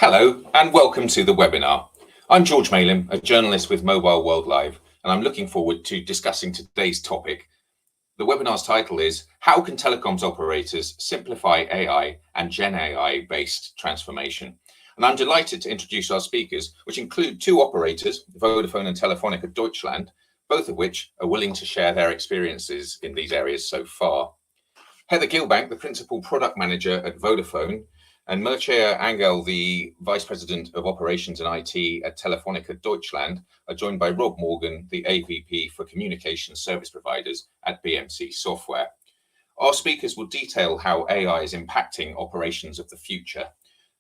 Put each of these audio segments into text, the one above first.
Hello and welcome to the webinar. I'm George Malin, a journalist with Mobile World Live, and I'm looking forward to discussing today's topic. The webinar's title is How Can Telecoms Operators Simplify AI and GenAI-based Transformation? And I'm delighted to introduce our speakers, which include two operators, Vodafone and Telefonica Deutschland, both of which are willing to share their experiences in these areas so far. Heather Gilbank, the Principal Product Manager at Vodafone, and Mircea Angel, the Vice President of Operations and IT at Telefonica Deutschland, are joined by Rob Morgan, the AVP for Communication Service Providers at BMC Software. Our speakers will detail how AI is impacting operations of the future,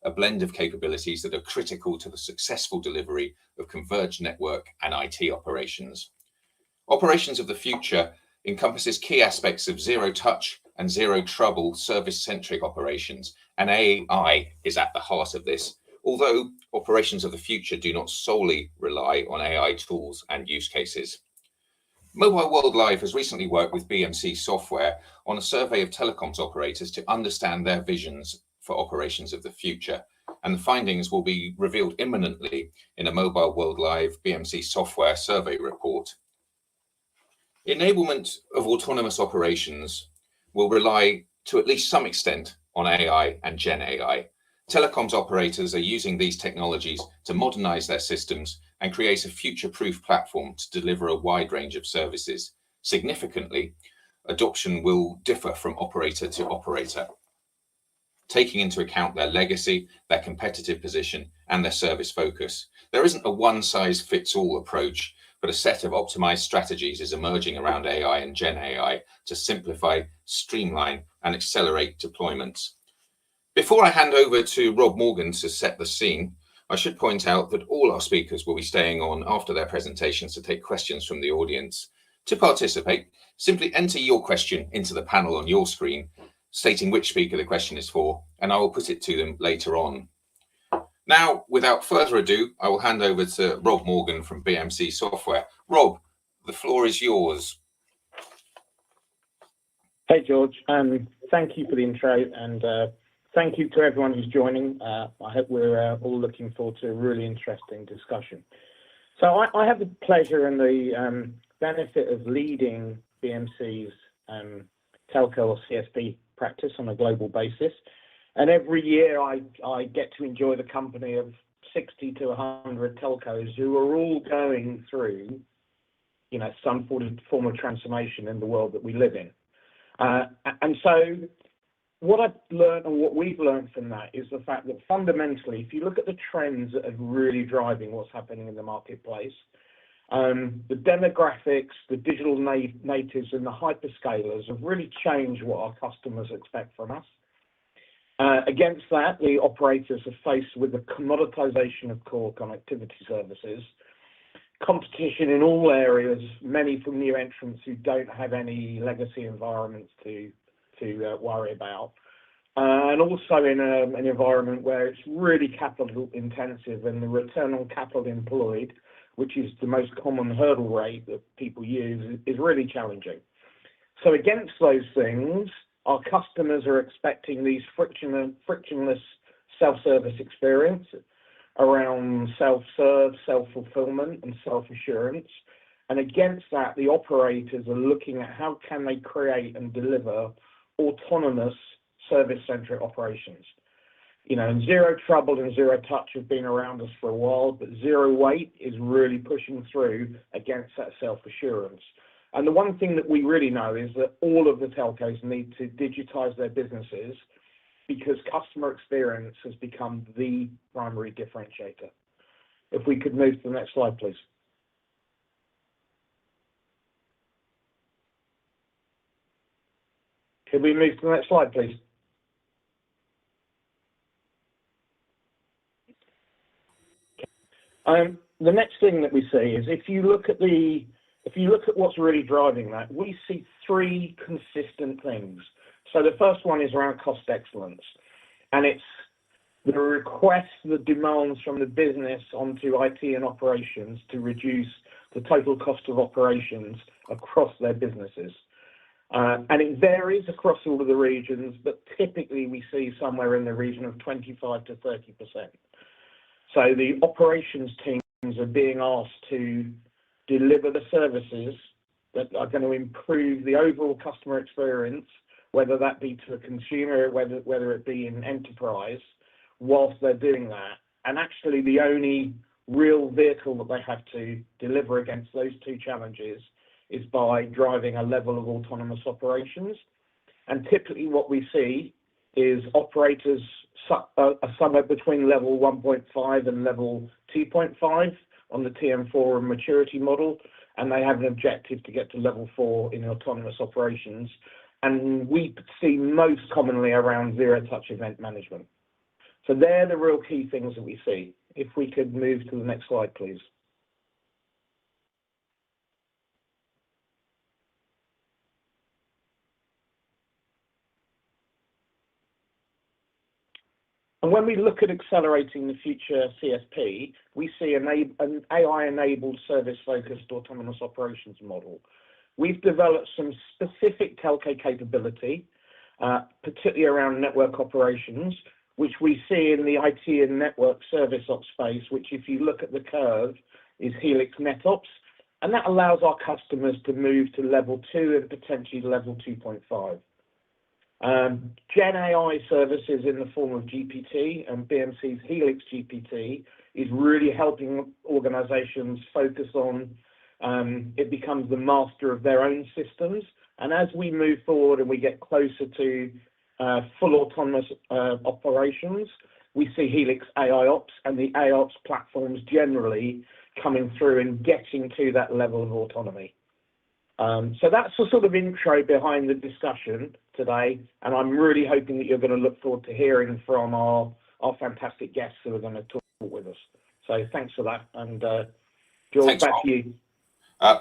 a blend of capabilities that are critical to the successful delivery of converged network and IT operations. Operations of the future encompasses key aspects of zero-touch and zero-trouble service-centric operations, and AI is at the heart of this, although operations of the future do not solely rely on AI tools and use cases. Mobile World Live has recently worked with BMC Software on a survey of telecoms operators to understand their visions for operations of the future, and the findings will be revealed imminently in a Mobile World Live BMC Software survey report. Enablement of autonomous operations will rely to at least some extent on AI and GenAI. Telecoms operators are using these technologies to modernize their systems and create a future-proof platform to deliver a wide range of services. Significantly, adoption will differ from operator to operator, taking into account their legacy, their competitive position, and their service focus. There isn't a one-size-fits-all approach, but a set of optimized strategies is emerging around AI and GenAI to simplify, streamline, and accelerate deployments. Before I hand over to Rob Morgan to set the scene, I should point out that all our speakers will be staying on after their presentations to take questions from the audience. To participate, simply enter your question into the panel on your screen, stating which speaker the question is for, and I will put it to them later on. Now, without further ado, I will hand over to Rob Morgan from BMC Software. Rob, the floor is yours. Hey, George. Thank you for the intro, and thank you to everyone who's joining. I hope we're all looking forward to a really interesting discussion. So I have the pleasure and the benefit of leading BMC's telco or CSP practice on a global basis. And every year I get to enjoy the company of 60 to 100 telcos who are all going through, some form of transformation in the world that we live in. And so what I've learned and what we've learned from that is the fact that fundamentally, if you look at the trends that are really driving what's happening in the marketplace, the demographics, the digital natives and the hyperscalers have really changed what our customers expect from us. Against that, the operators are faced with the commoditization of core connectivity services, competition in all areas, many from new entrants who don't have any legacy environments to worry about, and also in an environment where it's really capital intensive and the return on capital employed, which is the most common hurdle rate that people use, is really challenging. So against those things, our customers are expecting these frictionless self-service experience around self-serve, self-fulfillment, and self-assurance. And against that, the operators are looking at how can they create and deliver autonomous service-centric operations. And zero trouble and zero touch have been around us for a while, but zero wait is really pushing through against that self-assurance. And the one thing that we really know is that all of the telcos need to digitize their businesses because customer experience has become the primary differentiator. If we could move to the next slide, please. Could we move to the next slide, please? The next thing that we see is if you look at what's really driving that, we see three consistent things. So the first one is around cost excellence, and it's the request, the demands from the business onto IT and operations to reduce the total cost of operations across their businesses. And it varies across all of the regions, but typically we see somewhere in the region of 25 to 30%. So the operations teams are being asked to deliver the services that are going to improve the overall customer experience, whether that be to a consumer, whether it be in enterprise, whilst they're doing that. And actually the only real vehicle that they have to deliver against those two challenges is by driving a level of autonomous operations. And typically what we see is operators are somewhere between level 1.5 and level 2.5 on the TM4 and maturity model, and they have an objective to get to level 4 in autonomous operations. And we see most commonly around zero-touch event management. So they're the real key things that we see. If we could move to the next slide, please. And when we look at accelerating the future CSP, we see an AI-enabled service-focused autonomous operations model. We've developed some specific telco capability, particularly around network operations, which we see in the IT and network service ops space, which if you look at the curve is Helix NetOps, and that allows our customers to move to level 2 and potentially level 2.5. GenAI services in the form of GPT and BMC's Helix GPT is really helping organizations focus on it becomes the master of their own systems. And as we move forward and we get closer to full autonomous operations, we see Helix AIOps and the AIOps platforms generally coming through and getting to that level of autonomy. So that's the sort of intro behind the discussion today, and I'm really hoping that you're going to look forward to hearing from our fantastic guests who are going to talk with us. So thanks for that, and George, back to you.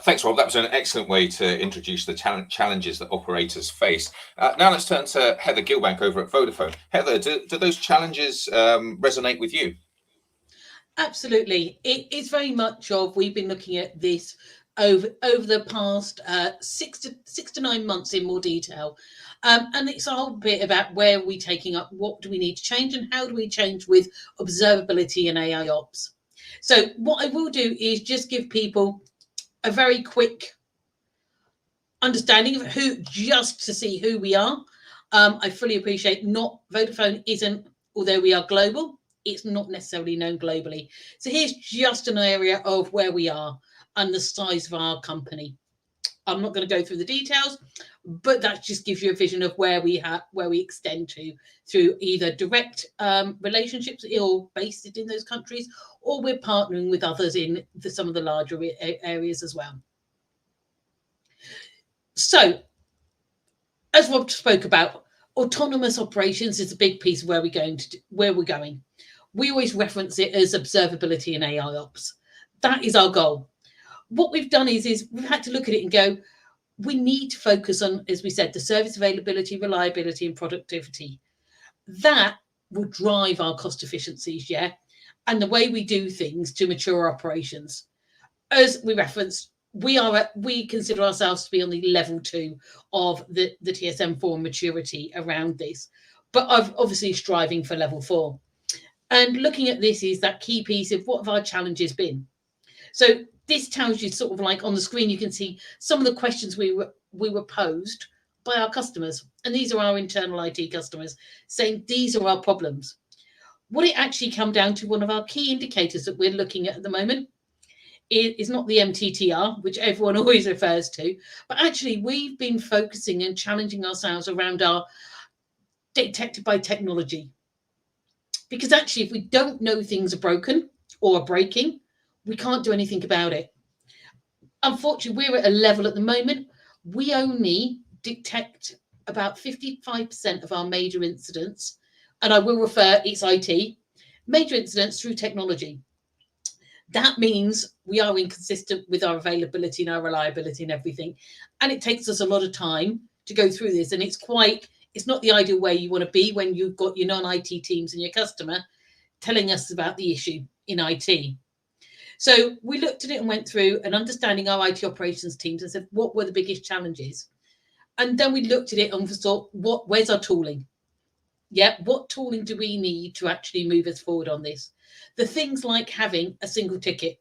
Thanks, Rob. That was an excellent way to introduce the challenges that operators face. Now let's turn to Heather Gilbank over at Vodafone. Heather, do those challenges resonate with you? Absolutely. It is very much of, we've been looking at this over the past 6 to 9 months in more detail. And it's a whole bit about where are we taking up, what do we need to change, and how do we change with observability and AI ops. So what I will do is just give people a very quick understanding of just to see who we are. I fully appreciate Vodafone isn't, although we are global, it's not necessarily known globally. So here's just an area of where we are and the size of our company. I'm not going to go through the details, but that just gives you a vision of where we extend to through either direct relationships or based in those countries, or we're partnering with others in some of the larger areas as well. So, as Rob spoke about, autonomous operations is a big piece of where we're going. We always reference it as observability and AI ops. That is our goal. What we've done is we've had to look at it and go, we need to focus on, as we said, the service availability, reliability, and productivity. That will drive our cost efficiencies, yeah, and the way we do things to mature operations. As we referenced, we consider ourselves to be on the level 2 of the TSM4 maturity around this, but obviously striving for level 4. And looking at this is that key piece of what have our challenges been. So this tells you sort of like on the screen, you can see some of the questions we were posed by our customers. And these are our internal IT customers saying, these are our problems. What it actually come down to, one of our key indicators that we're looking at the moment is not the MTTR, which everyone always refers to, but actually we've been focusing and challenging ourselves around our detected by technology. Because actually, if we don't know things are broken or are breaking, we can't do anything about it. Unfortunately, we're at a level at the moment, we only detect about 55% of our major incidents, and I will refer, it's IT, major incidents through technology. That means we are inconsistent with our availability and our reliability and everything. And it takes us a lot of time to go through this. And it's not the ideal way you want to be when you've got your non-IT teams and your customer telling us about the issue in IT. So we looked at it and went through and understanding our IT operations teams and said, what were the biggest challenges? And then we looked at it and thought, where's our tooling? Yeah, what tooling do we need to actually move us forward on this? The things like having a single ticket.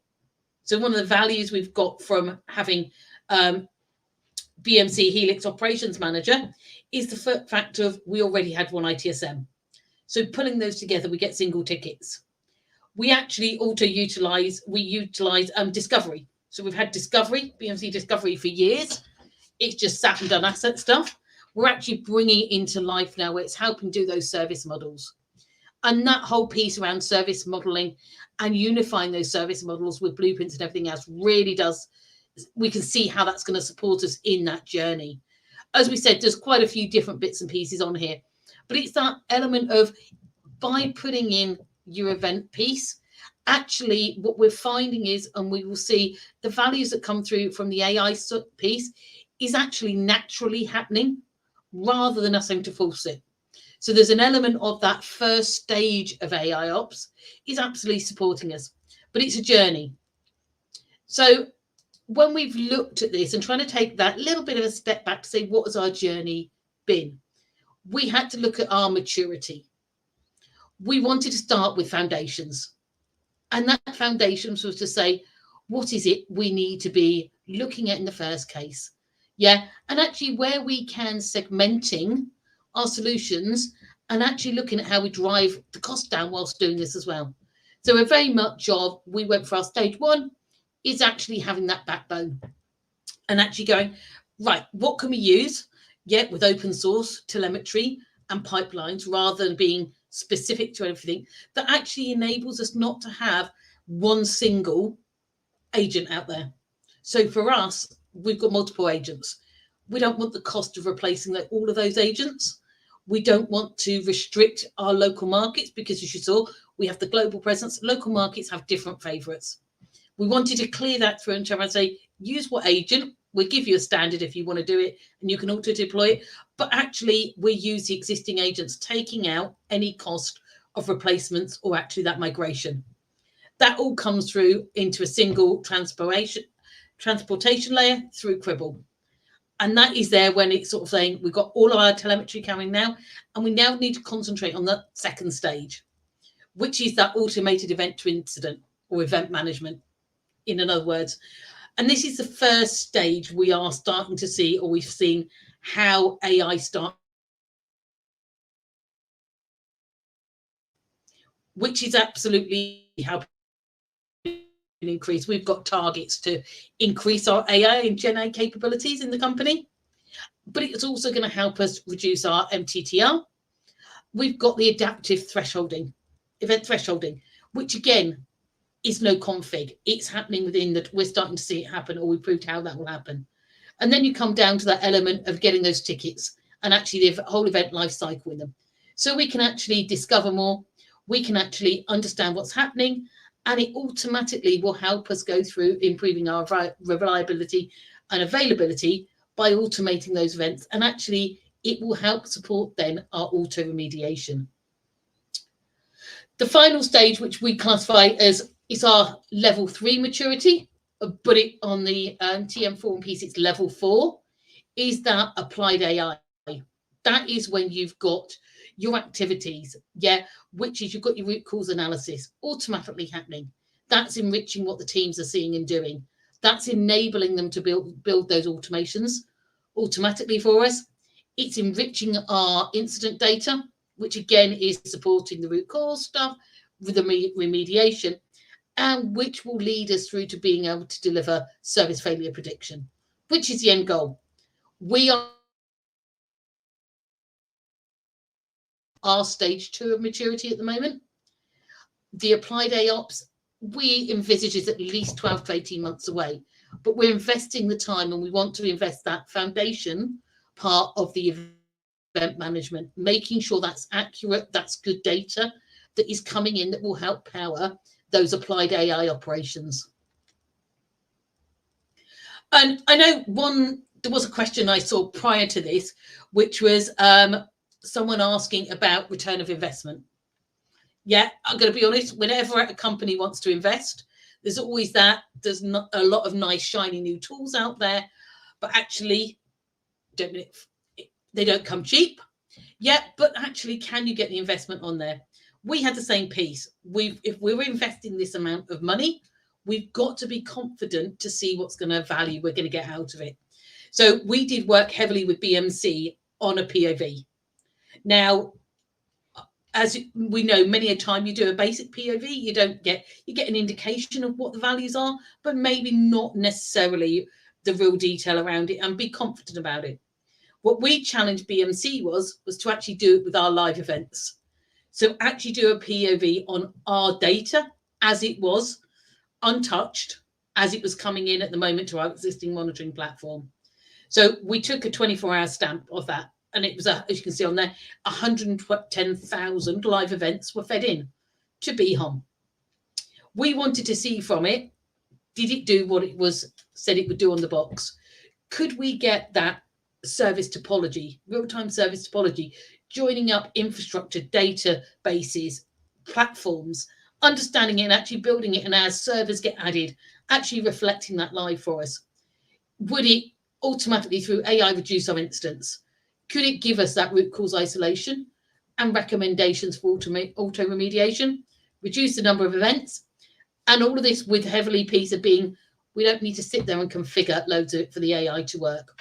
So one of the values we've got from having BMC Helix operations manager is the fact of we already had one ITSM. So pulling those together, we get single tickets. We actually also utilize discovery. So we've had discovery, BMC discovery for years. It's just sat and done asset stuff. We're actually bringing it into life now where it's helping do those service models. And that whole piece around service modeling and unifying those service models with blueprints and everything else really does, we can see how that's going to support us in that journey. As we said, there's quite a few different bits and pieces on here, but it's that element of by putting in your event piece, actually what we're finding is, and we will see the values that come through from the AI piece is actually naturally happening rather than us having to force it. So there's an element of that first stage of AI ops is absolutely supporting us, but it's a journey. So when we've looked at this and trying to take that little bit of a step back to say, what has our journey been? We had to look at our maturity. We wanted to start with foundations. And that foundations was to say, what is it we need to be looking at in the first case? Yeah. And actually where we can segmenting our solutions and actually looking at how we drive the cost down whilst doing this as well. So we're very much of, we went for our stage one is actually having that backbone and actually going, right, what can we use? Yeah, with open source telemetry and pipelines rather than being specific to everything that actually enables us not to have one single agent out there. So for us, we've got multiple agents. We don't want the cost of replacing all of those agents. We don't want to restrict our local markets because, as you saw, we have the global presence. Local markets have different favorites. We wanted to clear that through and try and say, use what agent. We'll give you a standard if you want to do it and you can auto deploy it. But actually, we use the existing agents, taking out any cost of replacements or actually that migration. That all comes through into a single transportation layer through Cribble. And that is there when it's sort of saying we've got all of our telemetry coming now, and we now need to concentrate on the second stage, which is that automated event to incident or event management, in other words. And this is the first stage we are starting to see, or we've seen how AI start, which is absolutely how increase. We've got targets to increase our AI and GenAI capabilities in the company, but it's also going to help us reduce our MTTR. We've got the adaptive thresholding, event thresholding, which again is no config. It's happening within that. We're starting to see it happen, or we proved how that will happen. And then you come down to that element of getting those tickets and actually the whole event life cycle in them. So we can actually discover more. We can actually understand what's happening, and it automatically will help us go through improving our reliability and availability by automating those events. And actually, it will help support then our auto remediation. The final stage, which we classify as is our level 3 maturity, but it on the TM form piece, it's level 4, is that applied AI. That is when you've got your activities, yeah, which is you've got your root cause analysis automatically happening. That's enriching what the teams are seeing and doing. That's enabling them to build those automations automatically for us. It's enriching our incident data, which again is supporting the root cause stuff with the remediation, and which will lead us through to being able to deliver service failure prediction, which is the end goal. We are stage 2 of maturity at the moment. The applied AOps, we envisage is at least 12 to 18 months away, but we're investing the time, and we want to invest that foundation part of the event management, making sure that's accurate, that's good data that is coming in that will help power those applied AI operations. And I know there was a question I saw prior to this, which was someone asking about return of investment. Yeah, I'm going to be honest, whenever a company wants to invest, there's always that. There's not a lot of nice, shiny new tools out there, but actually, they don't come cheap. Yeah, but actually, can you get the investment on there? We had the same piece. If we're investing this amount of money, we've got to be confident to see what's going to value we're going to get out of it. So we did work heavily with BMC on a POV. Now, as we know, many a time you do a basic POV, you get an indication of what the values are, but maybe not necessarily the real detail around it, and be confident about it. What we challenged BMC was to actually do it with our live events. So actually do a POV on our data as it was, untouched, as it was coming in at the moment to our existing monitoring platform. So we took a 24-hour stamp of that, and it was, as you can see on there, 110,000 live events were fed in to BHOM. We wanted to see from it, did it do what it was said it would do on the box? Could we get that service topology, real-time service topology, joining up infrastructure, databases, platforms, understanding it and actually building it, and as servers get added, actually reflecting that live for us? Would it automatically, through AI, reduce our instance? Could it give us that root cause isolation and recommendations for auto remediation, reduce the number of events, and all of this with heavily piece of being, we don't need to sit there and configure loads of it for the AI to work.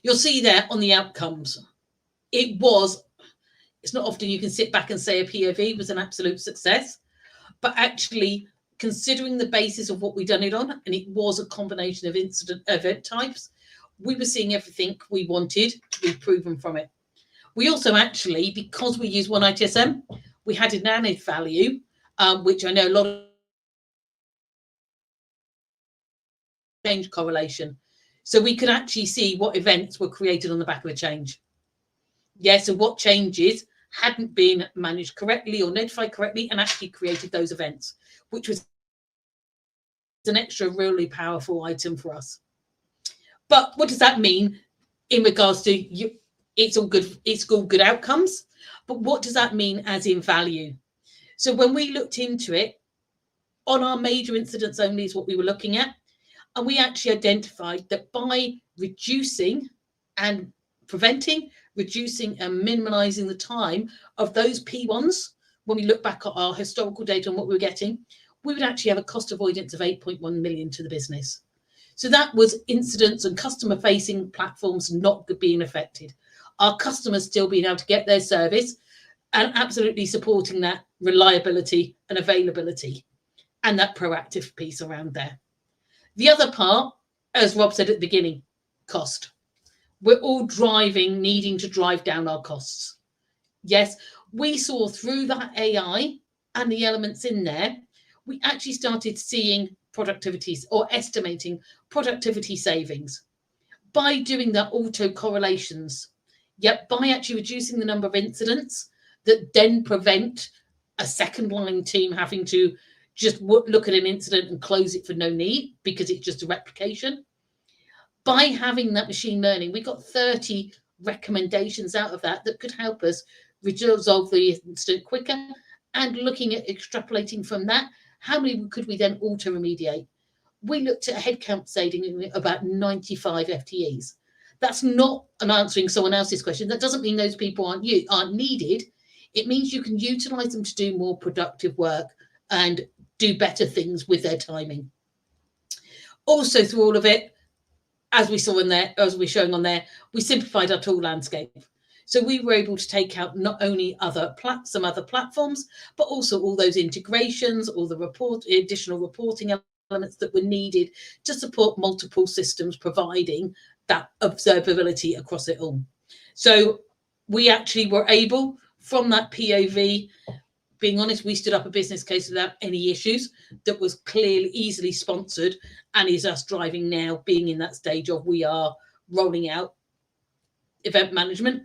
You'll see there on the outcomes, it's not often you can sit back and say a POV was an absolute success, but actually considering the basis of what we've done it on, and it was a combination of event types, we were seeing everything we wanted to be proven from it. We also actually, because we use one ITSM, we had an added value, which I know a lot of change correlation. So we could actually see what events were created on the back of a change. Yeah, so what changes hadn't been managed correctly or notified correctly and actually created those events, which was an extra really powerful item for us. But what does that mean in regards to you? It's all good outcomes, but what does that mean as in value? So when we looked into it, on our major incidents only is what we were looking at, and we actually identified that by reducing and preventing, reducing and minimizing the time of those P1s, when we look back at our historical data and what we were getting, we would actually have a cost avoidance of 8.1 million to the business. So that was incidents and customer facing platforms not being affected. Our customers still being able to get their service and absolutely supporting that reliability and availability and that proactive piece around there. The other part, as Rob said at the beginning, cost. We're all needing to drive down our costs. Yes, we saw through that AI and the elements in there, we actually started seeing productivities or estimating productivity savings by doing the auto correlations. Yet by actually reducing the number of incidents that then prevent a second line team having to just look at an incident and close it for no need because it's just a replication. By having that machine learning, we got 30 recommendations out of that could help us resolve the incident quicker, and looking at extrapolating from that, how many could we then auto remediate? We looked at a headcount saving about 95 FTEs. That's not an answering someone else's question. That doesn't mean those people aren't needed. It means you can utilize them to do more productive work and do better things with their timing. Also, through all of it, as we saw in there, as we're showing on there, we simplified our tool landscape. So we were able to take out not only some other platforms, but also all those integrations, all the additional reporting elements that were needed to support multiple systems, providing that observability across it all. So we actually were able, from that POV, being honest, we stood up a business case without any issues that was clearly easily sponsored, and is us driving now, being in that stage of we are rolling out event management,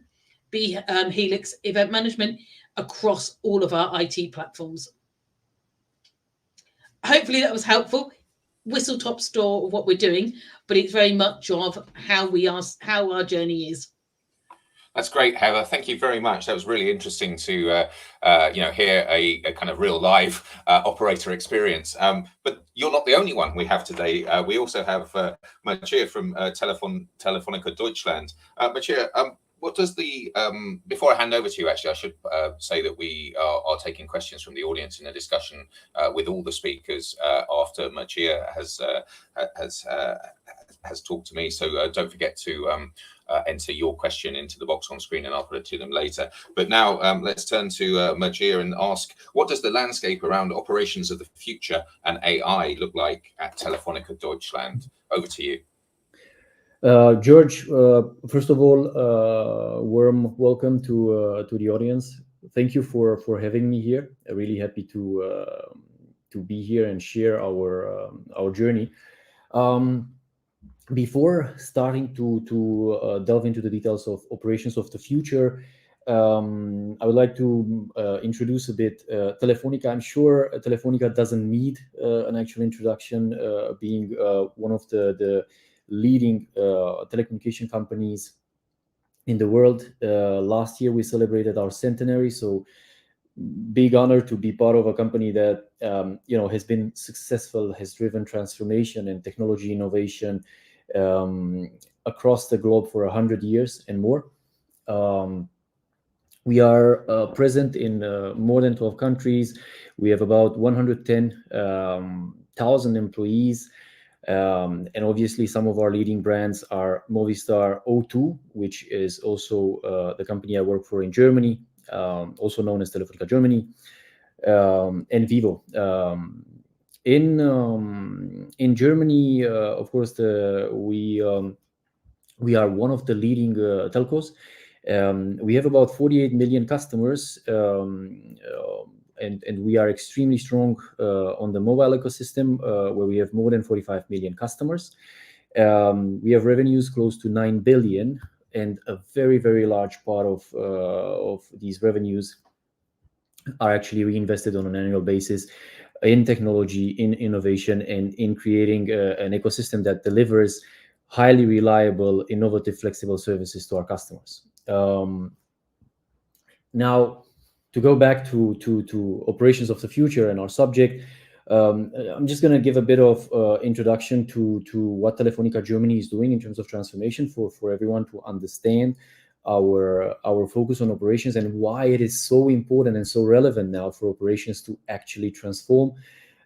Helix event management across all of our IT platforms. Hopefully that was helpful. Whistle top store of what we're doing, but it's very much of how our journey is. That's great, Heather. Thank you very much. That was really interesting to hear a kind of real live operator experience. But you're not the only one we have today. We also have Mircea from Telefonica Deutschland. Mircea, what does the before I hand over to you, actually, I should say that we are taking questions from the audience in a discussion with all the speakers after Mircea has talked to me. So don't forget to enter your question into the box on screen, and I'll put it to them later. But now let's turn to Mircea and ask, what does the landscape around operations of the future and AI look like at Telefonica Deutschland? Over to you. George, first of all, warm welcome to the audience. Thank you for having me here. I'm really happy to be here and share our journey. Before starting to delve into the details of operations of the future, I would like to introduce a bit Telefonica. I'm sure Telefonica doesn't need an actual introduction, being one of the leading telecommunication companies in the world. Last year we celebrated our centenary, so big honor to be part of a company that has been successful, has driven transformation and technology innovation across the globe for 100 years and more. We are present in more than 12 countries. We have about 110,000 employees. And obviously, some of our leading brands are Movistar, O2, which is also the company I work for in Germany, also known as Telefonica Germany, and Vivo. In Germany, of course, we are one of the leading telcos. We have about 48 million customers, and we are extremely strong on the mobile ecosystem, where we have more than 45 million customers. We have revenues close to 9 billion, and a very, very large part of these revenues are actually reinvested on an annual basis in technology, in innovation, and in creating an ecosystem that delivers highly reliable, innovative, flexible services to our customers. Now, to go back to operations of the future and our subject, I'm just going to give a bit of introduction to what Telefonica Germany is doing in terms of transformation for everyone to understand our focus on operations and why it is so important and so relevant now for operations to actually transform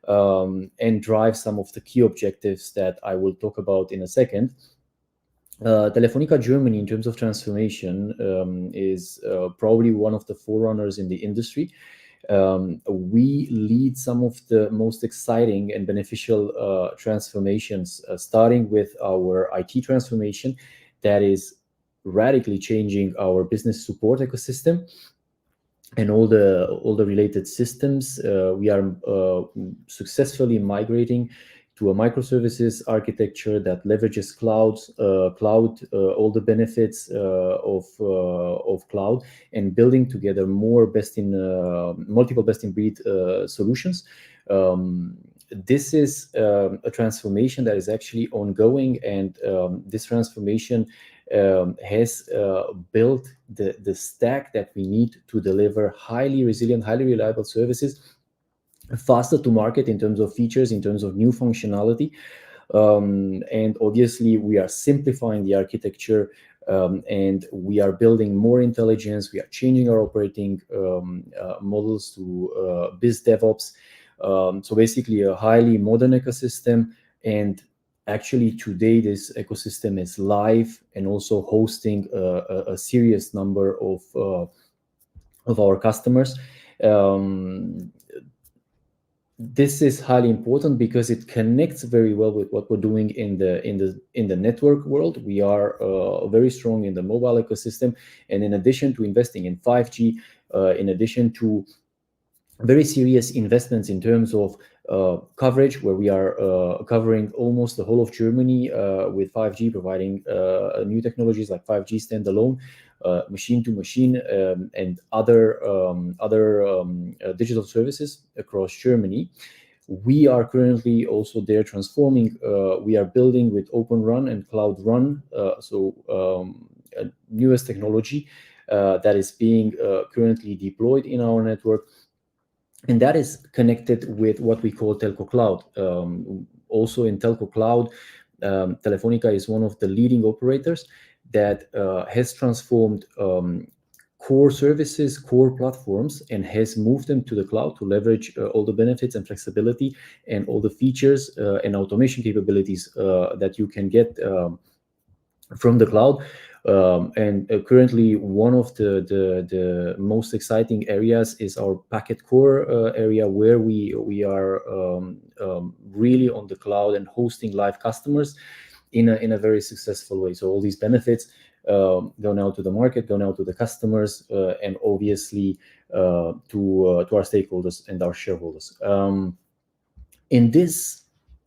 and drive some of the key objectives that I will talk about in a second. Telefonica Germany, in terms of transformation, is probably one of the forerunners in the industry. We lead some of the most exciting and beneficial transformations, starting with our IT transformation that is radically changing our business support ecosystem and all the related systems. We are successfully migrating to a microservices architecture that leverages cloud, all the benefits of cloud, and building together more multiple best-in-breed solutions. This is a transformation that is actually ongoing, and this transformation has built the stack that we need to deliver highly resilient, highly reliable services, faster to market in terms of features, in terms of new functionality. And obviously, we are simplifying the architecture, and we are building more intelligence. We are changing our operating models to biz DevOps. So basically, a highly modern ecosystem. And actually, today, this ecosystem is live and also hosting a serious number of our customers. This is highly important because it connects very well with what we're doing in the network world. We are very strong in the mobile ecosystem, and in addition to investing in 5G, in addition to very serious investments in terms of coverage, where we are covering almost the whole of Germany with 5G, providing new technologies like 5G standalone, machine to machine, and other digital services across Germany. We are currently also there transforming. We are building with Open Run and Cloud Run, newest technology that is being currently deployed in our network. And that is connected with what we call Telco Cloud. Also in Telco Cloud, Telefonica is one of the leading operators. that has transformed core services, core platforms, and has moved them to the cloud to leverage all the benefits and flexibility and all the features and automation capabilities that you can get from the cloud. Currently, one of the most exciting areas is our packet core area, where we are really on the cloud and hosting live customers in a very successful way. So all these benefits go now to the market, go now to the customers, and obviously to our stakeholders and our shareholders. In this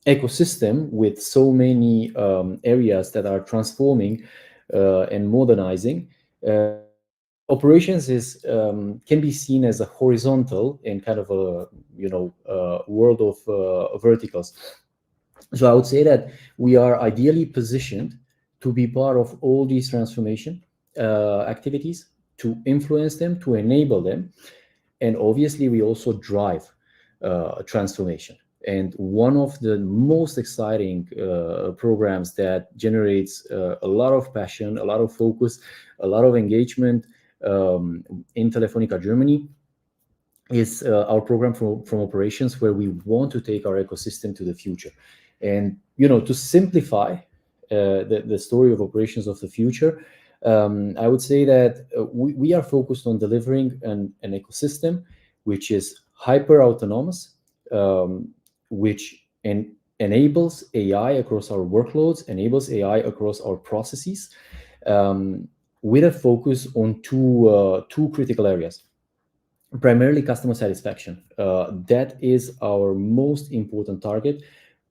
ecosystem with so many areas that are transforming and modernizing, operations is can be seen as a horizontal in kind of a world of verticals. So I would say that we are ideally positioned to be part of all these transformation activities, to influence them, to enable them, and obviously we also drive transformation. And one of the most exciting programs that generates a lot of passion, a lot of focus, a lot of engagement in Telefonica Germany is our program from operations, where we want to take our ecosystem to the future. And to simplify the story of operations of the future, I would say that we are focused on delivering an ecosystem which is hyper autonomous, which enables AI across our workloads, enables AI across our processes, with a focus on two critical areas. Primarily customer satisfaction. That is our most important target.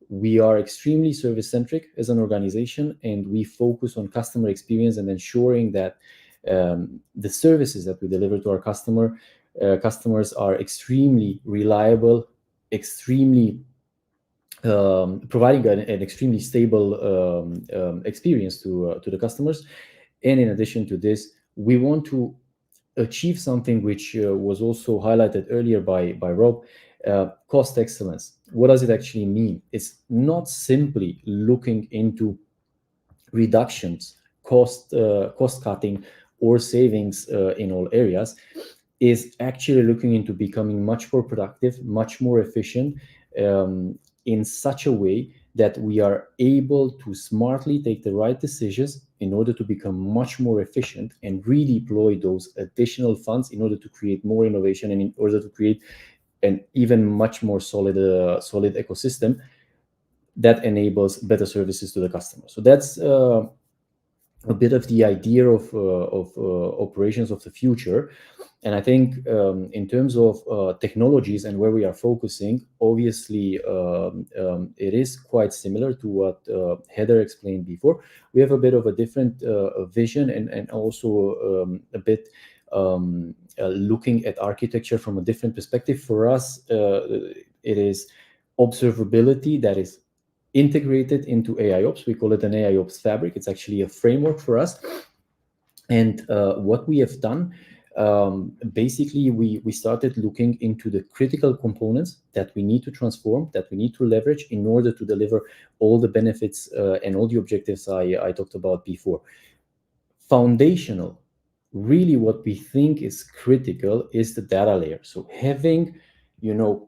We are extremely service-centric as an organization, and we focus on customer experience and ensuring that the services that we deliver to our customers are extremely reliable, extremely providing an extremely stable experience to the customers. And in addition to this, we want to achieve something which was also highlighted earlier by Rob, cost excellence. What does it actually mean? It's not simply looking into reductions, cost cutting or savings in all areas. Is actually looking into becoming much more productive, much more efficient, in such a way that we are able to smartly take the right decisions in order to become much more efficient and redeploy those additional funds in order to create more innovation and in order to create an even much more solid ecosystem that enables better services to the customer. So that's a bit of the idea of operations of the future. And I think in terms of technologies and where we are focusing, obviously it is quite similar to what Heather explained before. We have a bit of a different vision and also a bit looking at architecture from a different perspective. For us, it is observability that is integrated into AIOps. We call it an AIOps fabric. It's actually a framework for us. And what we have done, basically, we started looking into the critical components that we need to transform, that we need to leverage in order to deliver all the benefits and all the objectives I talked about before. Foundational, really what we think is critical is the data layer. So having,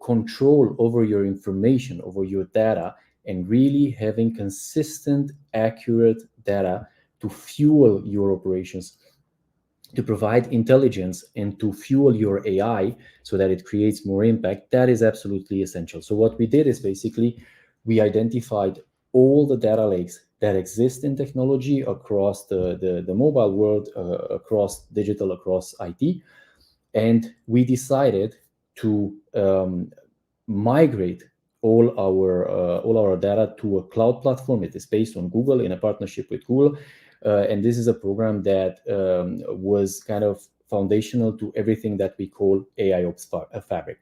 control over your information, over your data, and really having consistent, accurate data to fuel your operations, to provide intelligence and to fuel your AI so that it creates more impact, that is absolutely essential. So what we did is basically we identified all the data lakes that exist in technology across the mobile world, across digital, across IT. And we decided to migrate all our data to a cloud platform. It is based on Google in a partnership with Google. And this is a program that was kind of foundational to everything that we call AIOps fabric.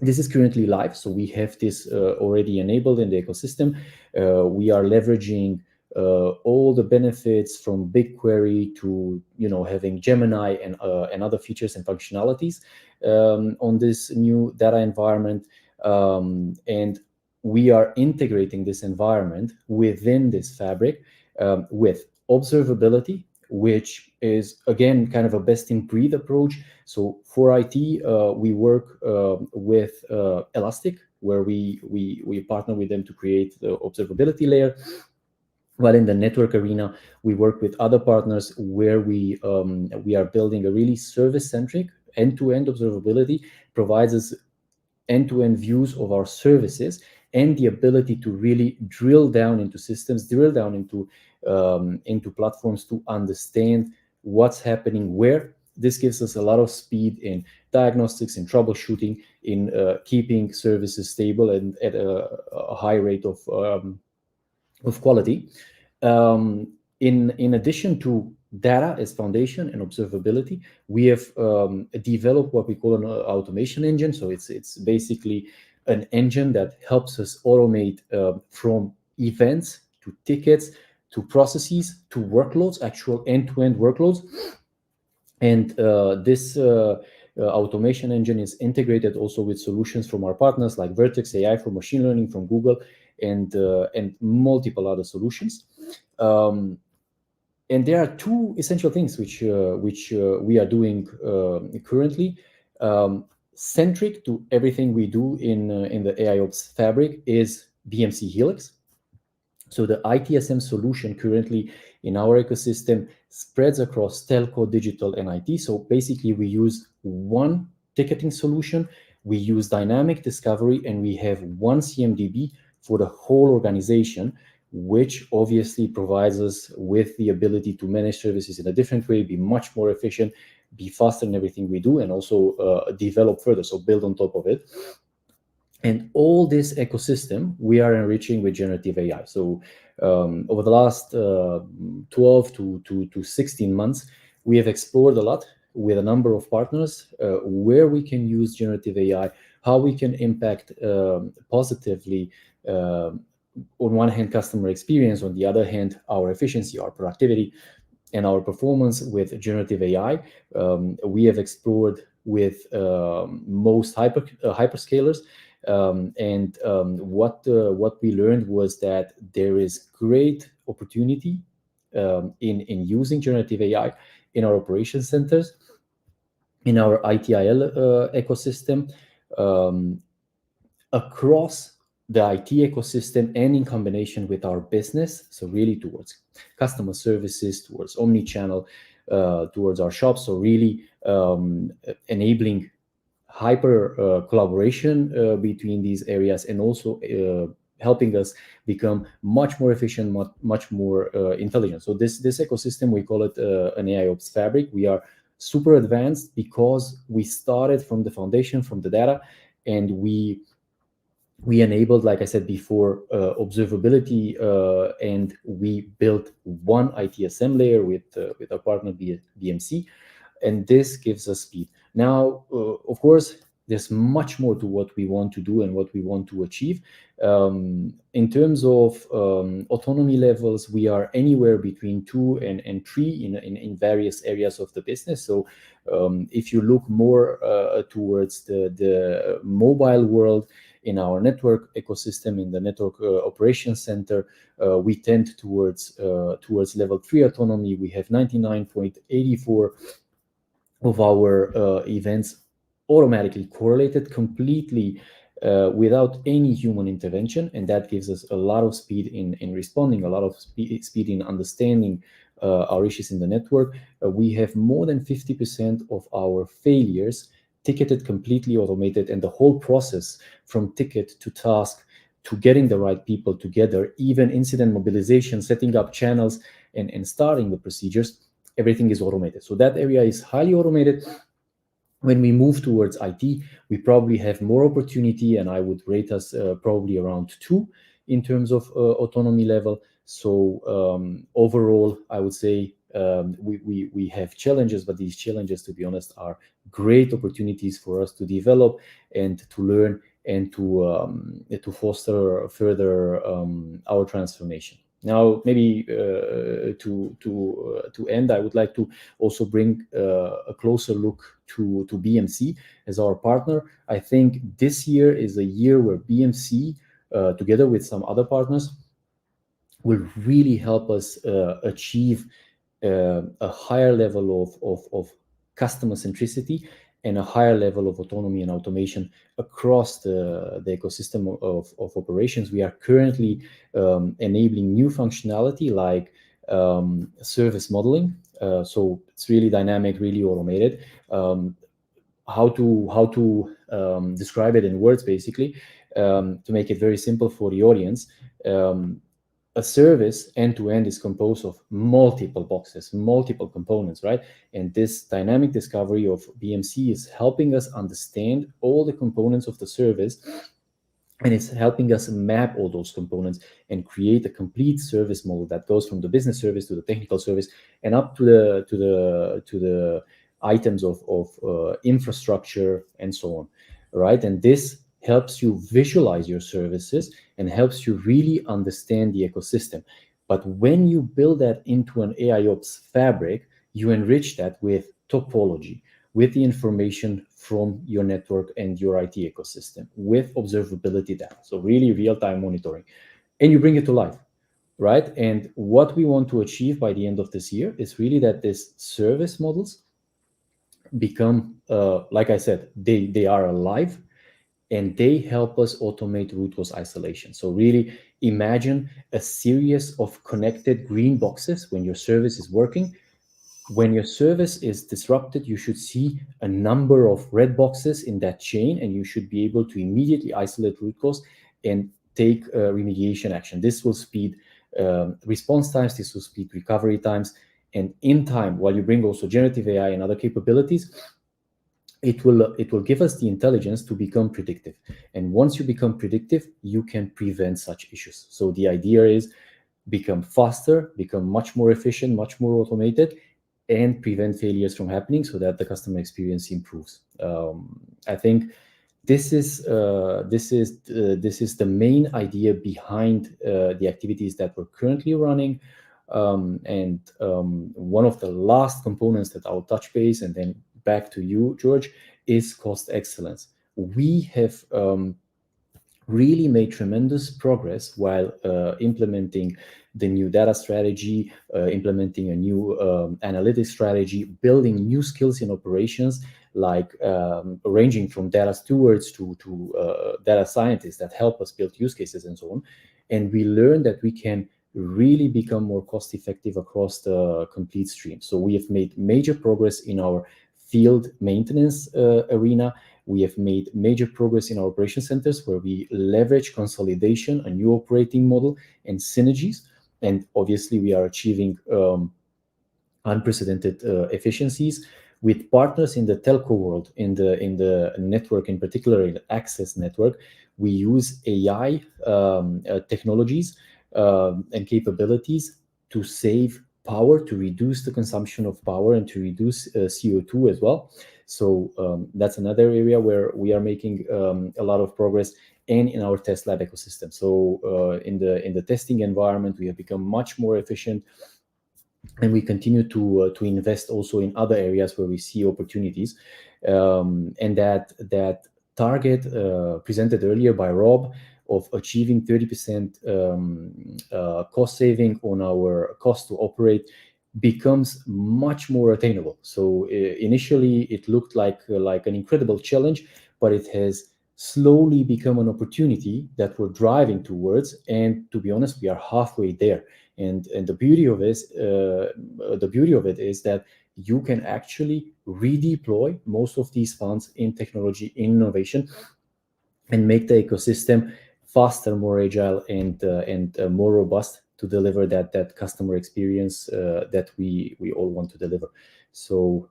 This is currently live, so we have this already enabled in the ecosystem. We are leveraging all the benefits from BigQuery to having Gemini and other features and functionalities on this new data environment. And we are integrating this environment within this fabric with observability, which is again kind of a best-in-breed approach. So for IT, we work with Elastic, where we partner with them to create the observability layer. While in the network arena, we work with other partners where we are building a really service-centric end-to-end observability, provides us end-to-end views of our services and the ability to really drill down into systems, drill down into platforms to understand what's happening where. This gives us a lot of speed in diagnostics, in troubleshooting, in keeping services stable and at a high rate of quality. In addition to data as foundation and observability, we have developed what we call an automation engine. So it's basically an engine that helps us automate from events to tickets to processes to workloads, actual end-to-end workloads. And this automation engine is integrated also with solutions from our partners like Vertex AI for machine learning from Google and multiple other solutions. And there are two essential things which we are doing currently. Centric to everything we do in the AIOps fabric is BMC Helix. So the ITSM solution currently in our ecosystem spreads across telco, digital, and IT. So basically, we use one ticketing solution, we use dynamic discovery, and we have one CMDB for the whole organization, which obviously provides us with the ability to manage services in a different way, be much more efficient, be faster in everything we do, and also develop further, so build on top of it. And all this ecosystem we are enriching with generative AI. So over the last 12 to 16 months, we have explored a lot with a number of partners where we can use generative AI, how we can impact positively on one hand, customer experience, on the other hand, our efficiency, our productivity, and our performance with generative AI. We have explored with most hyperscalers, and what we learned was that there is great opportunity in using generative AI in our operations centers, in our ITIL ecosystem, across the IT ecosystem, and in combination with our business. So really towards customer services, towards omni-channel, towards our shops. So really enabling hyper collaboration between these areas, and also helping us become much more efficient, much more intelligent. So this ecosystem, we call it an AIOps fabric. We are super advanced because we started from the foundation, from the data, and we enabled, like I said before, observability, and we built one ITSM layer with our partner BMC, and this gives us speed. Now, of course, there's much more to what we want to do and what we want to achieve. In terms of autonomy levels, we are anywhere between 2 and 3 in various areas of the business. So if you look more towards the mobile world, in our network ecosystem, in the network operations center, we tend towards level 3 autonomy. We have 99.84 of our events automatically correlated completely without any human intervention, and that gives us a lot of speed in responding, a lot of speed in understanding our issues in the network. We have more than 50% of our failures ticketed, completely automated, and the whole process from ticket to task to getting the right people together, even incident mobilization, setting up channels, and starting the procedures, everything is automated. So that area is highly automated. When we move towards IT, we probably have more opportunity, and I would rate us probably around 2 in terms of autonomy level. So overall, I would say we have challenges, but these challenges, to be honest, are great opportunities for us to develop and to learn and to foster further our transformation. Now, maybe to end, I would like to also bring a closer look to BMC as our partner. I think this year is a year where BMC, together with some other partners, will really help us achieve a higher level of customer centricity and a higher level of autonomy and automation across the ecosystem of operations. We are currently enabling new functionality like service modeling. So it's really dynamic, really automated. How to describe it in words, basically, to make it very simple for the audience. A service end-to-end is composed of multiple boxes, multiple components, right? And this dynamic discovery of BMC is helping us understand all the components of the service, and it's helping us map all those components and create a complete service model that goes from the business service to the technical service and up to the items of infrastructure and so on, right? And this helps you visualize your services and helps you really understand the ecosystem. But when you build that into an AIOps fabric, you enrich that with topology, with the information from your network and your IT ecosystem, with observability data, so really real-time monitoring, and you bring it to life, right? And what we want to achieve by the end of this year is really that these service models become, like I said, they are alive, and they help us automate root cause isolation. So really imagine a series of connected green boxes when your service is working. When your service is disrupted, you should see a number of red boxes in that chain, and you should be able to immediately isolate root cause and take remediation action. This will speed response times, this will speed recovery times, and in time, while you bring also generative AI and other capabilities, it will give us the intelligence to become predictive. And once you become predictive, you can prevent such issues. So the idea is become faster, become much more efficient, much more automated, and prevent failures from happening so that the customer experience improves. I think this is the main idea behind the activities that we're currently running. And one of the last components that I'll touch base, and then back to you, George, is cost excellence. We have really made tremendous progress while implementing the new data strategy, implementing a new analytics strategy, building new skills in operations, like ranging from data stewards to data scientists that help us build use cases and so on. And we learned that we can really become more cost effective across the complete stream. So we have made major progress in our field maintenance arena. We have made major progress in our operation centers where we leverage consolidation, a new operating model, and synergies. And obviously, we are achieving unprecedented efficiencies with partners in the telco world, in the network, in particular in the access network. We use AI technologies and capabilities to save power, to reduce the consumption of power, and to reduce CO2 as well. So that's another area where we are making a lot of progress, and in our test lab ecosystem. So in the testing environment, we have become much more efficient, and we continue to invest also in other areas where we see opportunities. And that target presented earlier by Rob of achieving 30% cost saving on our cost to operate becomes much more attainable. So initially it looked like an incredible challenge, but it has slowly become an opportunity that we're driving towards. And to be honest, we are halfway there. And the beauty of it is that you can actually redeploy most of these funds in technology, in innovation, and make the ecosystem faster, more agile, and more robust to deliver that customer experience that we all want to deliver. So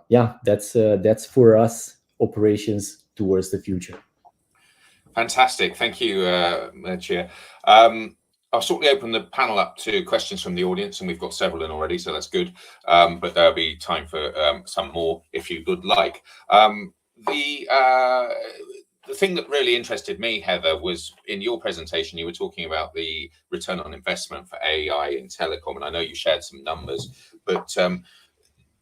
yeah, that's for us operations towards the future. Fantastic, thank you, Mircea. I'll shortly open the panel up to questions from the audience, and we've got several in already, so that's good. But there'll be time for some more if you would like. The thing that really interested me, Heather, was in your presentation, you were talking about the return on investment for AI in telecom, and I know you shared some numbers, but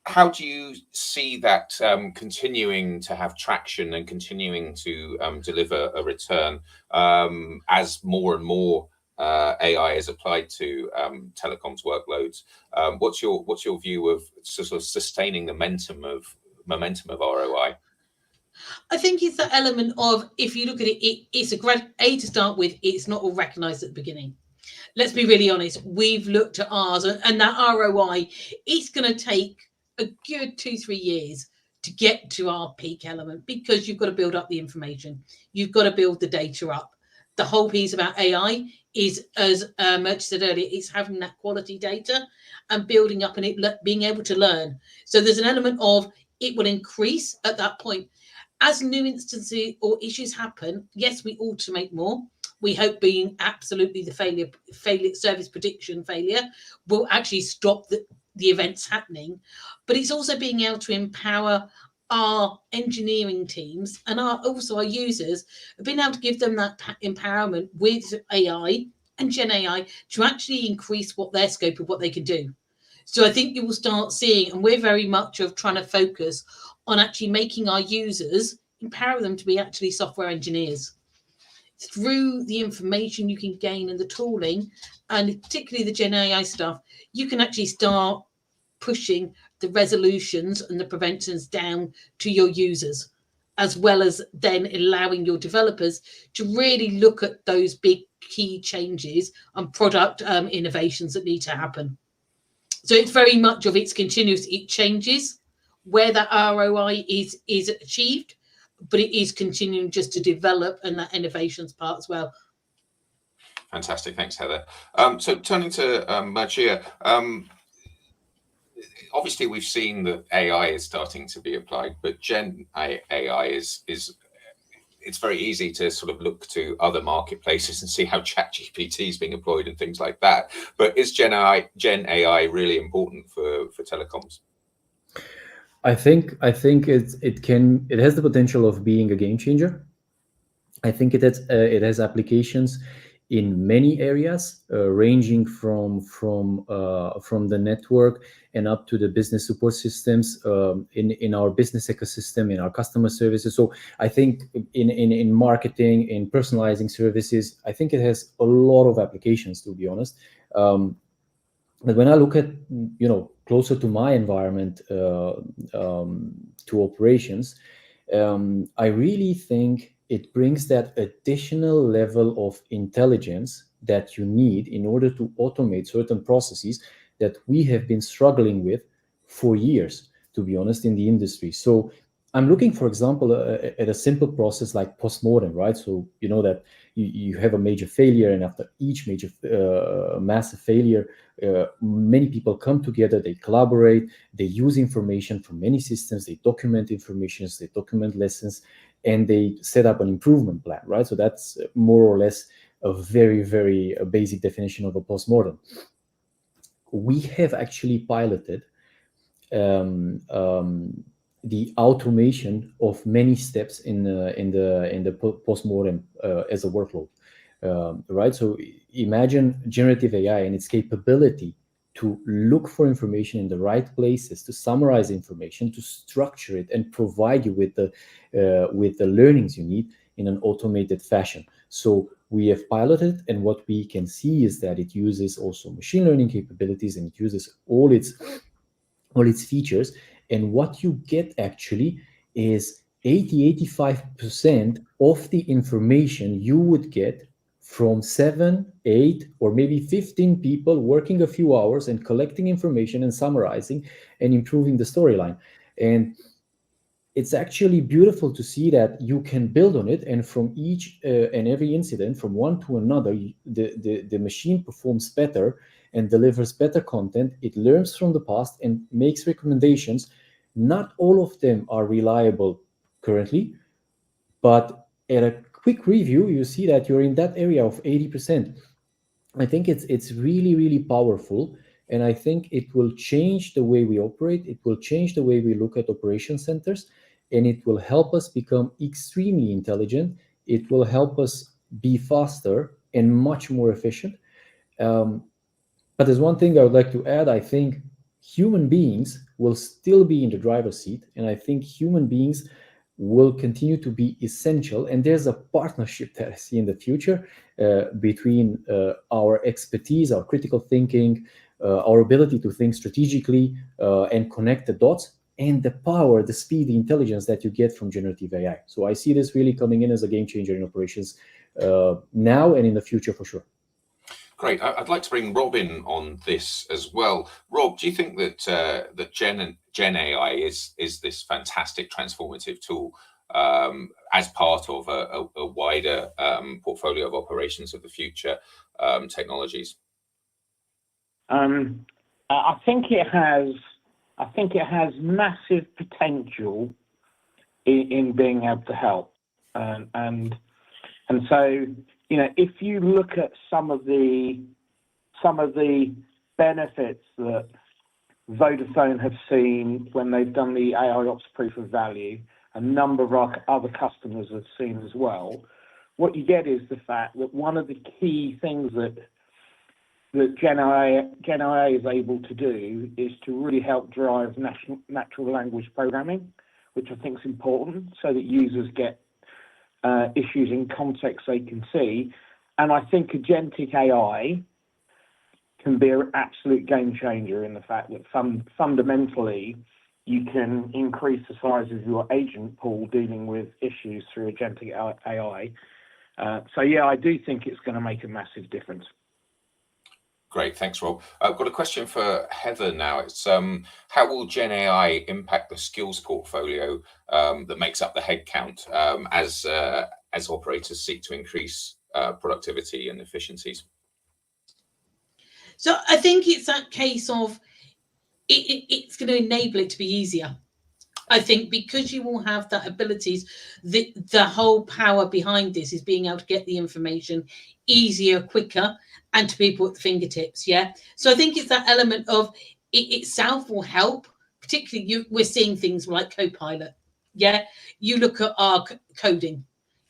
how do you see that continuing to have traction and continuing to deliver a return as more and more AI is applied to telecoms workloads. What's your view of sort of sustaining the momentum of ROI? I think it's the element of, if you look at it, it's to start with, it's not all recognised at the beginning. Let's be really honest. We've looked at ours, and that ROI, it's going to take a good 2-3 years to get to our peak element, because you've got to build up the information. You've got to build the data up. The whole piece about AI is, as Mircea said earlier, it's having that quality data and building up and it being able to learn. So there's an element of it will increase at that point. As new instances or issues happen, yes, we automate more. We hope being absolutely the failure service prediction failure will actually stop the events happening. But it's also being able to empower our engineering teams and also our users, being able to give them that empowerment with AI and GenAI to actually increase what their scope of what they can do. So I think you will start seeing, and we're very much of trying to focus on actually making our users, empower them to be actually software engineers. Through the information you can gain and the tooling, and particularly the GenAI stuff, you can actually start pushing the resolutions and the preventions down to your users, as well as then allowing your developers to really look at those big key changes and product innovations that need to happen. So it's very much of it's continuous. It changes where that ROI is achieved, but it is continuing just to develop, and that innovations part as well. Fantastic, thanks, Heather. So turning to Mircea, obviously we've seen that AI is starting to be applied, but Gen AI is it's very easy to sort of look to other marketplaces and see how ChatGPT is being employed and things like that. But is Gen AI really important for telecoms? I think it has the potential of being a game changer. I think it has applications in many areas, ranging from the network and up to the business support systems, in our business ecosystem, in our customer services. So I think in marketing, in personalizing services, I think it has a lot of applications, to be honest. But when I look at, closer to my environment, to operations, I really think it brings that additional level of intelligence that you need in order to automate certain processes that we have been struggling with for years, to be honest, in the industry. So I'm looking, for example, at a simple process like postmortem, right? So you know that you have a major failure, and after each major massive failure, many people come together, they collaborate, they use information from many systems, they document information, they document lessons, and they set up an improvement plan, right? So that's more or less a very, very basic definition of a postmortem. We have actually piloted the automation of many steps in the postmortem as a workload, right? So imagine generative AI and its capability to look for information in the right places, to summarize information, to structure it, and provide you with the learnings you need in an automated fashion. So we have piloted, and what we can see is that it uses also machine learning capabilities, and it uses all its features. And what you get actually is 85% of the information you would get from 7, 8, or maybe 15 people working a few hours and collecting information and summarizing and improving the storyline. And it's actually beautiful to see that you can build on it, and from each and every incident, from one to another, the machine performs better and delivers better content. It learns from the past and makes recommendations. Not all of them are reliable currently, but at a quick review, you see that you're in that area of 80%. I think it's really, really powerful, and I think it will change the way we operate. It will change the way we look at operation centers, and it will help us become extremely intelligent. It will help us be faster and much more efficient. But there's one thing I would like to add. I think human beings will still be in the driver's seat, and I think human beings will continue to be essential. And there's a partnership that I see in the future between our expertise, our critical thinking, our ability to think strategically and connect the dots, and the power, the speed, the intelligence that you get from generative AI. So I see this really coming in as a game changer in operations now and in the future for sure. Great. I'd like to bring Rob in on this as well. Rob, do you think that that GenAI is this fantastic transformative tool as part of a wider portfolio of operations of the future technologies? I think it has massive potential in being able to help, and so, you know, if you look at some of the benefits that Vodafone have seen when they've done the AI Ops proof of value, a number of our other customers have seen as well, what you get is the fact that one of the key things that GenAI is able to do is to really help drive natural language programming, which I think is important, so that users get issues in context they can see. And I think agentic AI can be an absolute game changer in the fact that fundamentally you can increase the size of your agent pool dealing with issues through agentic AI. So yeah, I do think it's going to make a massive difference. Great, thanks, Rob. I've got a question for Heather now. It's how will GenAI impact the skills portfolio that makes up the headcount as operators seek to increase productivity and efficiencies? So I think it's that case of it's going to enable it to be easier. I think because you will have that abilities, the whole power behind this is being able to get the information easier, quicker, and to people at the fingertips. Yeah. So I think it's that element of it itself will help. Particularly, we're seeing things like Copilot. Yeah. You look at our coding.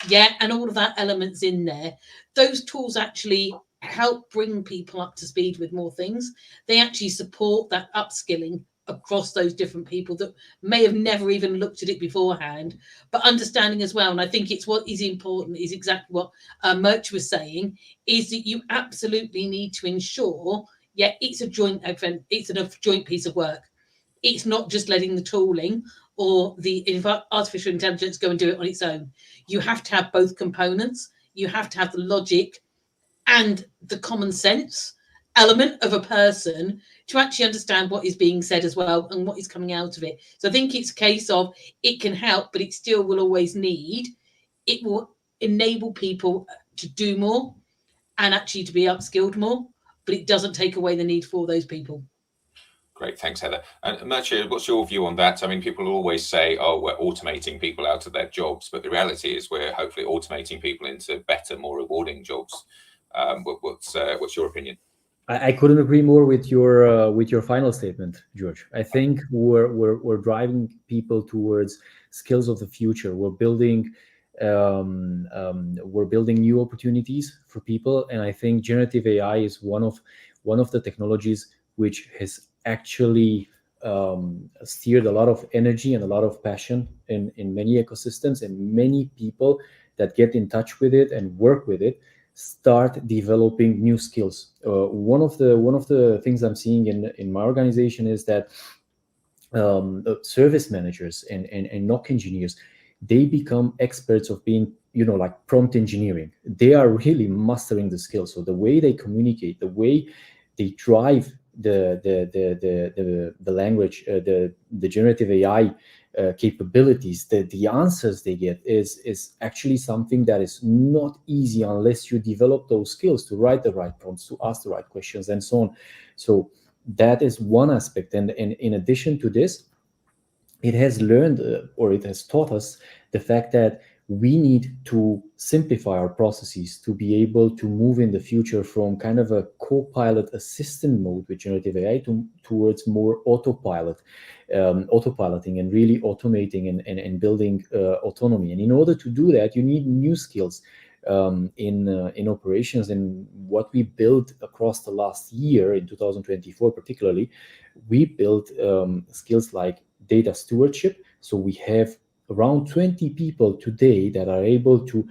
Yeah, and all of that elements in there. Those tools actually help bring people up to speed with more things. They actually support that upskilling across those different people that may have never even looked at it beforehand, but understanding as well. And I think it's what is important is exactly what Mircea was saying, is that you absolutely need to ensure, yeah, it's a joint event, it's a joint piece of work. It's not just letting the tooling or the artificial intelligence go and do it on its own. You have to have both components. You have to have the logic and the common sense element of a person to actually understand what is being said as well and what is coming out of it. So I think it's a case of it can help, but it still will always need, it will enable people to do more and actually to be upskilled more, but it doesn't take away the need for those people. Great, thanks, Heather. And Mircea, what's your view on that? I mean, people always say, oh, we're automating people out of their jobs, but the reality is we're hopefully automating people into better, more rewarding jobs. What's your opinion? I couldn't agree more with your final statement, George. I think we're driving people towards skills of the future. We're building new opportunities for people, and I think generative AI is one of the technologies which has actually steered a lot of energy and a lot of passion in many ecosystems, and many people that get in touch with it and work with it start developing new skills. One of the things I'm seeing in my organization is that service managers and NOC engineers, they become experts of being, like prompt engineering. They are really mastering the skills. So the way they communicate, the way they drive the language, the generative AI capabilities, the answers they get is actually something that is not easy unless you develop those skills to write the right prompts, to ask the right questions, and so on. So that is one aspect. And in addition to this, it has learned or it has taught us the fact that we need to simplify our processes to be able to move in the future from kind of a co-pilot assistant mode with generative AI towards more autopiloting and really automating and building autonomy. And in order to do that, you need new skills in operations. And what we built across the last year in 2024 particularly, we built skills like data stewardship. So we have around 20 people today that are able to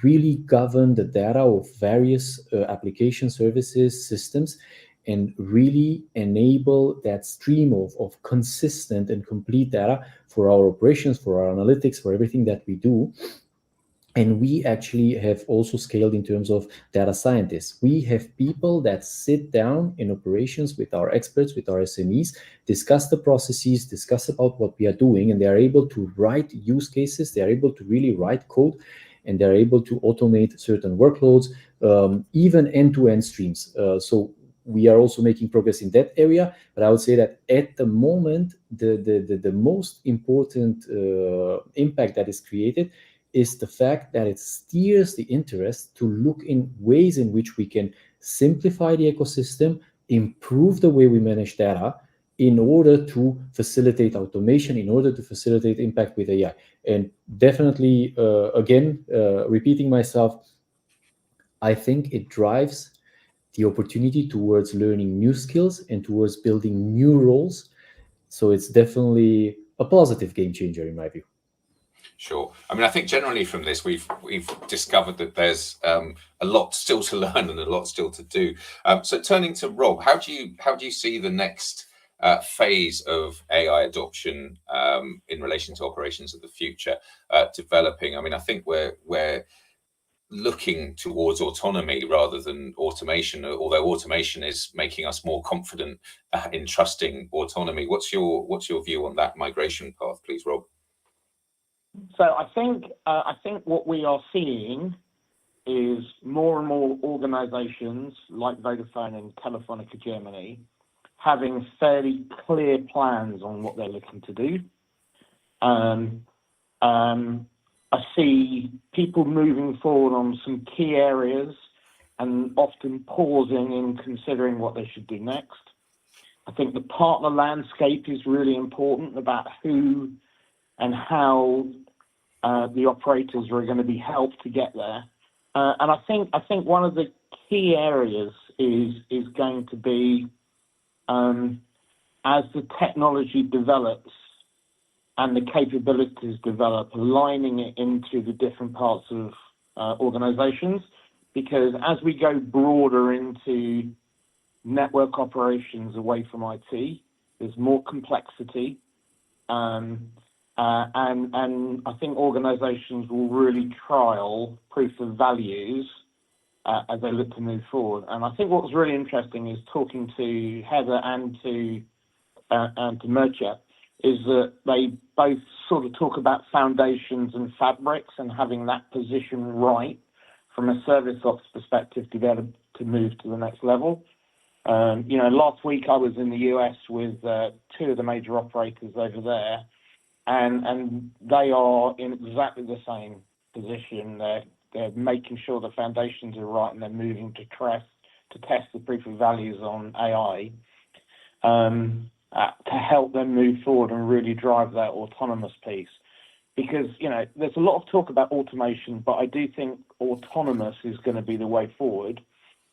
really govern the data of various application services systems and really enable that stream of consistent and complete data for our operations, for our analytics, for everything that we do. And we actually have also scaled in terms of data scientists. We have people that sit down in operations with our experts, with our SMEs, discuss the processes, discuss about what we are doing, and they are able to write use cases. They are able to really write code, and they're able to automate certain workloads, even end-to-end streams. So we are also making progress in that area. But I would say that at the moment, the most important impact that is created is the fact that it steers the interest to look in ways in which we can simplify the ecosystem, improve the way we manage data in order to facilitate automation, in order to facilitate impact with AI. And definitely, again, repeating myself, I think it drives the opportunity towards learning new skills and towards building new roles. So it's definitely a positive game changer in my view. Sure. I mean, I think generally from this, we've discovered that there's a lot still to learn and a lot still to do. So turning to Rob, how do you see the next phase of AI adoption in relation to operations of the future developing? I mean, I think we're looking towards autonomy rather than automation, although automation is making us more confident in trusting autonomy. What's your view on that migration path, please, Rob? So I think what we are seeing is more and more organisations like Vodafone and Telefonica Germany having fairly clear plans on what they're looking to do. I see people moving forward on some key areas and often pausing in considering what they should do next. I think the partner landscape is really important about who and how the operators are going to be helped to get there. And I think one of the key areas is going to be as the technology develops and the capabilities develop, aligning it into the different parts of organizations, because as we go broader into network operations away from IT, there's more complexity. And I think organizations will really trial proof of values as they look to move forward. And I think what was really interesting is talking to Heather and to Mircea, is that they both sort of talk about foundations and fabrics and having that position right from a service ops perspective to be able to move to the next level. Last week I was in the US with two of the major operators over there, and they are in exactly the same position. They're making sure the foundations are right, and they're moving to test the proof of values on AI to help them move forward and really drive that autonomous piece. Because, there's a lot of talk about automation, but I do think autonomous is going to be the way forward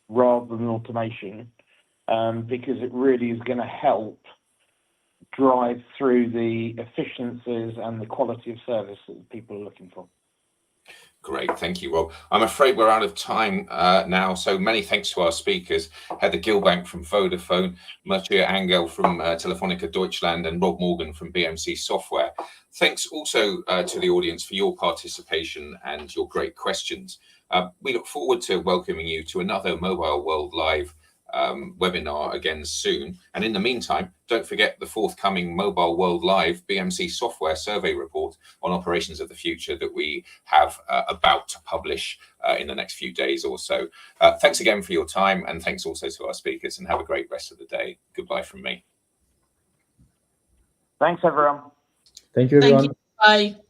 rather than automation, because it really is going to help drive through the efficiencies and the quality of service that people are looking for. Great, thank you, Rob. I'm afraid we're out of time now, so many thanks to our speakers, Heather Gilbank from Vodafone, Mircea Angel from Telefonica Deutschland, and Rob Morgan from BMC Software. Thanks also to the audience for your participation and your great questions. We look forward to welcoming you to another Mobile World Live webinar again soon. And in the meantime, don't forget the forthcoming Mobile World Live BMC Software survey report on operations of the future that we have about to publish in the next few days or so. Thanks again for your time, and thanks also to our speakers, and have a great rest of the day. Goodbye from me. Thanks, everyone. Thank you, everyone. Thank you. Bye.